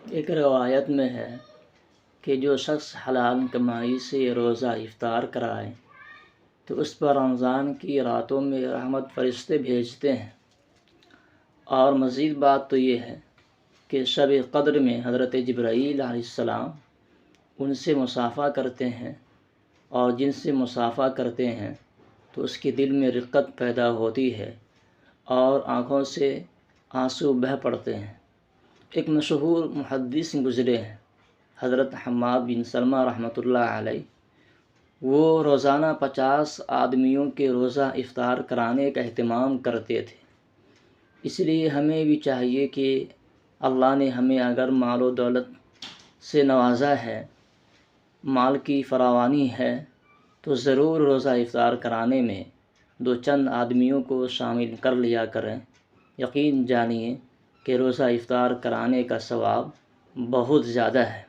ایک روایت میں ہے کہ جو شخص حلال کمائی سے روزہ افطار کرائے تو اس پر رمضان کی راتوں میں رحمت فرشتے بھیجتے ہیں۔ اور مزید بات تو یہ ہے کہ شب قدر میں حضرت جبرائیل علیہ السلام ان سے مصافحہ کرتے ہیں، اور جن سے مصافحہ کرتے ہیں تو اس کے دل میں رقت پیدا ہوتی ہے اور آنکھوں سے آنسو بہہ پڑتے ہیں۔ ایک مشہور محدث گزرے ہیں حضرت حماد بن سلمہ رحمۃ اللہ علیہ، وہ روزانہ 50 آدمیوں کے روزہ افطار کرانے کا اہتمام کرتے تھے۔ اس لیے ہمیں بھی چاہیے کہ اللہ نے ہمیں اگر مال و دولت سے نوازا ہے، مال کی فراوانی ہے، تو ضرور روزہ افطار کرانے میں 2 آدمیوں کو شامل کر لیا کریں۔ یقین جانیے کہ روزہ افطار کرانے کا ثواب بہت زیادہ ہے۔